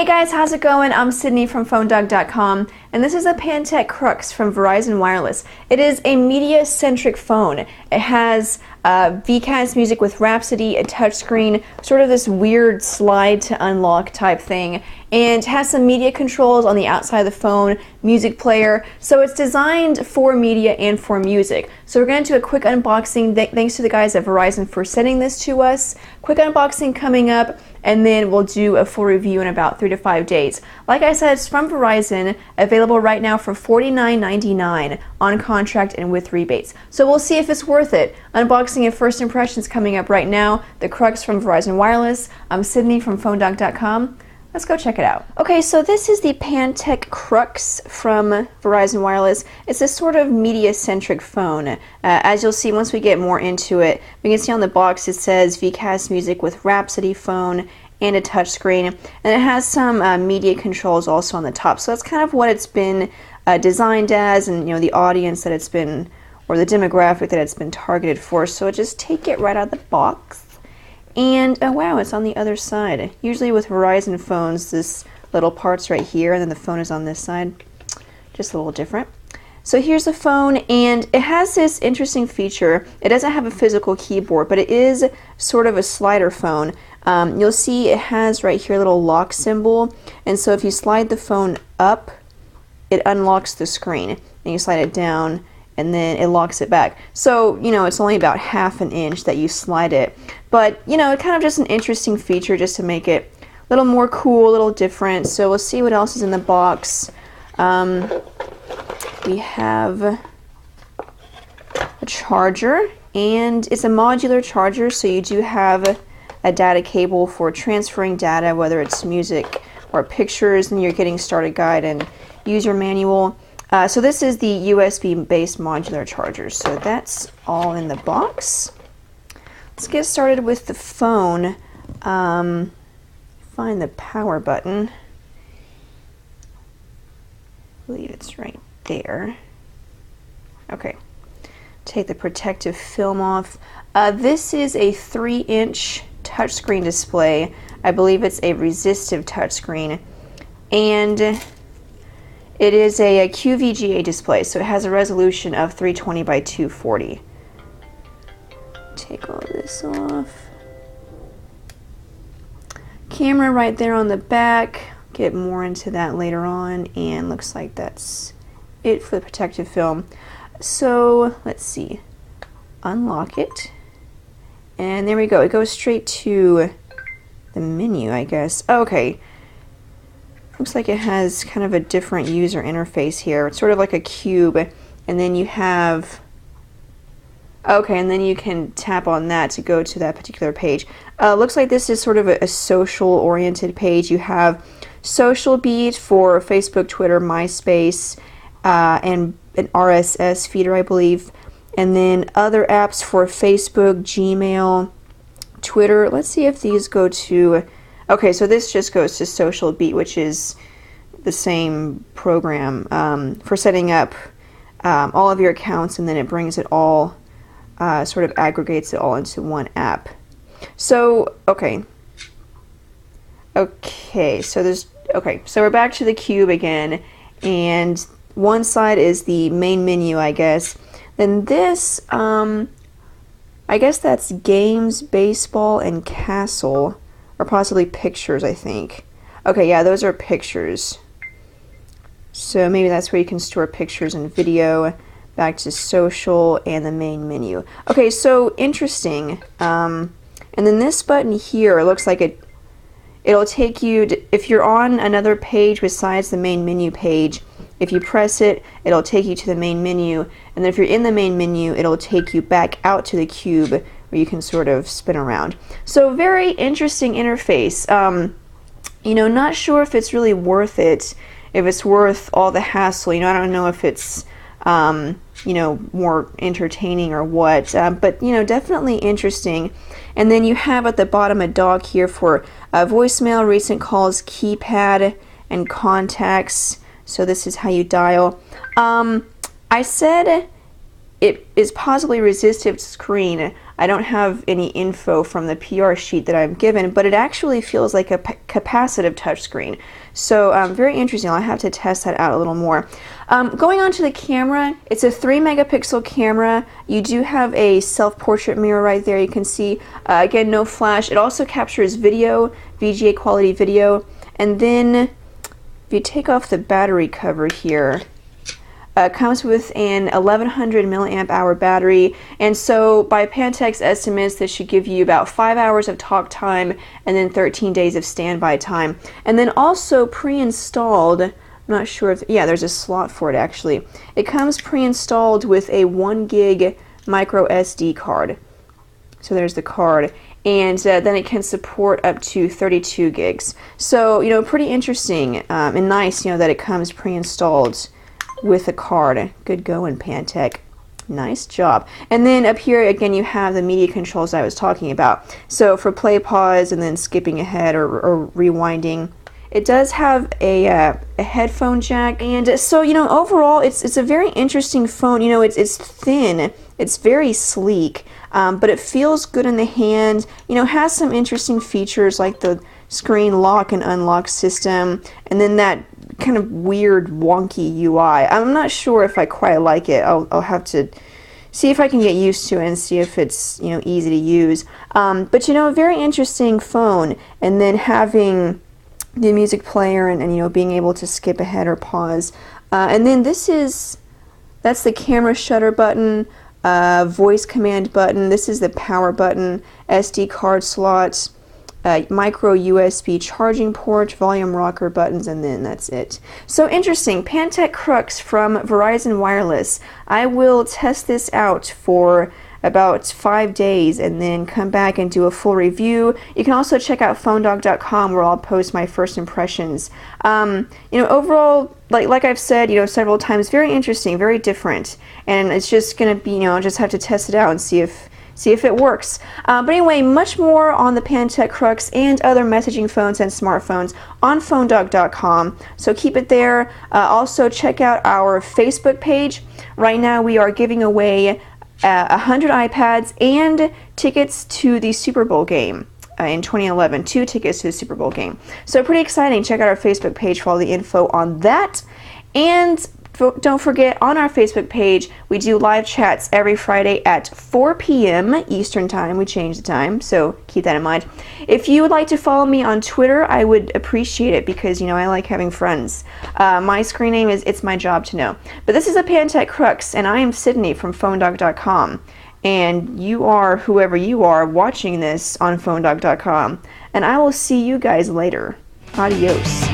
guys, how's it going? I'm Sydney from PhoneDog.com, and this is a Pantech Crux from Verizon Wireless. It is a media-centric phone. It has VCAS music with Rhapsody, a touchscreen, sort of this weird slide to unlock type thing, and has some media controls on the outside of the phone, music player. So it's designed for media and for music. So we're going to do a quick unboxing. Thanks to the guys at Verizon for sending this to us. Quick unboxing coming up, and then we'll do a full review in about 3 to 5 days. Like I said, it's from Verizon, available right now for $49.99 on contract and with rebates. So we'll see if it's worth it. Unboxing and first impressions coming up right now. The Crux from Verizon Wireless. I'm Sydney from PhoneDog.com. Let's go check it out. Okay, so this is the Pantech Crux from Verizon Wireless. It's a sort of media-centric phone. As you'll see once we get more into it, we can see on the box it says VCAS music with Rhapsody phone and a touchscreen, and it has some media controls also on the top. So that's kind of what it's been designed as, and the audience that it's been, or the demographic that it's been targeted for. So just take it right out of the box. And oh wow, it's on the other side. Usually with Verizon phones, this little part's right here, and then the phone is on this side. Just a little different. So here's the phone, and it has this interesting feature. It doesn't have a physical keyboard, but it is sort of a slider phone. You'll see it has right here a little lock symbol, and so if you slide the phone up, it unlocks the screen, and you slide it down, and then it locks it back. So, it's only about ½ an inch that you slide it. But, it's kind of just an interesting feature just to make it a little more cool, a little different. So we'll see what else is in the box. We have a charger, and it's a modular charger, so you do have a data cable for transferring data, whether it's music or pictures, and your getting started guide and user manual. So this is the USB-based modular charger. So that's all in the box. Let's get started with the phone. Find the power button. I believe it's right there. Okay. Take the protective film off. This is a 3-inch touchscreen display. I believe it's a resistive touchscreen. And it is a QVGA display, so it has a resolution of 320 by 240. Take all this off. Camera right there on the back. Get more into that later on, and looks like that's it for the protective film. So let's see. Unlock it. And there we go. It goes straight to the menu, I guess. Okay. Looks like it has kind of a different user interface here. It's sort of like a cube, and then you have, okay, and then you can tap on that to go to that particular page. Looks like this is sort of a social-oriented page. You have Social Beat for Facebook, Twitter, MySpace, and an RSS feeder, I believe, and then other apps for Facebook, Gmail, Twitter. Let's see if these go to. Okay, so this just goes to Social Beat, which is the same program for setting up all of your accounts, and then it brings it all, sort of aggregates it all into one app. So, okay, so we're back to the cube again, and one side is the main menu, I guess. Then this, I guess that's games, baseball, and castle. Or possibly pictures, I think. Okay, yeah, those are pictures. So maybe that's where you can store pictures and video. Back to social and the main menu. Okay, so interesting. And then this button here, it looks like it'll take you to, if you're on another page besides the main menu page, if you press it, it'll take you to the main menu. And then if you're in the main menu, it'll take you back out to the cube, where you can sort of spin around. So very interesting interface. Not sure if it's really worth it, if it's worth all the hassle. I don't know if it's, more entertaining or what, but, definitely interesting. And then you have at the bottom a dock here for voicemail, recent calls, keypad, and contacts. So this is how you dial. I said it is possibly resistive to screen. I don't have any info from the PR sheet that I'm given, but it actually feels like a capacitive touchscreen. So very interesting. I'll have to test that out a little more. Going on to the camera, it's a 3 megapixel camera. You do have a self-portrait mirror right there. You can see, again, no flash. It also captures video, VGA quality video. And then if you take off the battery cover here, comes with an 1100 milliamp hour battery, and so by Pantech's estimates, this should give you about 5 hours of talk time and then 13 days of standby time. And then also pre-installed, I'm not sure if, yeah, there's a slot for it actually. It comes pre-installed with a 1 gig micro SD card. So there's the card, and then it can support up to 32 gigs. So, you know, pretty interesting and nice, you know, that it comes pre-installed with a card. Good going, Pantech. Nice job. And then up here again you have the media controls I was talking about. So for play, pause, and then skipping ahead or rewinding. It does have a headphone jack, and so, you know, overall it's a very interesting phone. You know, it's thin, it's very sleek, but it feels good in the hand. You know, has some interesting features like the screen lock and unlock system, and then that kind of weird wonky UI. I'm not sure if I quite like it. I'll have to see if I can get used to it and see if it's, you know, easy to use. But, you know, a very interesting phone, and then having the music player and you know, being able to skip ahead or pause. And then that's the camera shutter button, voice command button. This is the power button, SD card slots, micro USB charging port, volume rocker buttons, and then that's it. So interesting. Pantech Crux from Verizon Wireless. I will test this out for about 5 days and then come back and do a full review. You can also check out phonedog.com where I'll post my first impressions. You know, overall, like I've said, you know, several times, very interesting, very different, and it's just gonna be, you know, I'll just have to test it out and see if it works. But anyway, much more on the Pantech Crux and other messaging phones and smartphones on phonedog.com, so keep it there. Also check out our Facebook page. Right now we are giving away 100 iPads and tickets to the Super Bowl game in 2011. 2 tickets to the Super Bowl game. So pretty exciting. Check out our Facebook page for all the info on that. And don't forget, on our Facebook page, we do live chats every Friday at 4 p.m. Eastern Time. We changed the time, so keep that in mind. If you would like to follow me on Twitter, I would appreciate it because, you know, I like having friends. My screen name is It's My Job to Know. But this is a Pantech Crux, and I am Sydney from phonedog.com. And you are, whoever you are, watching this on phonedog.com. And I will see you guys later. Adios.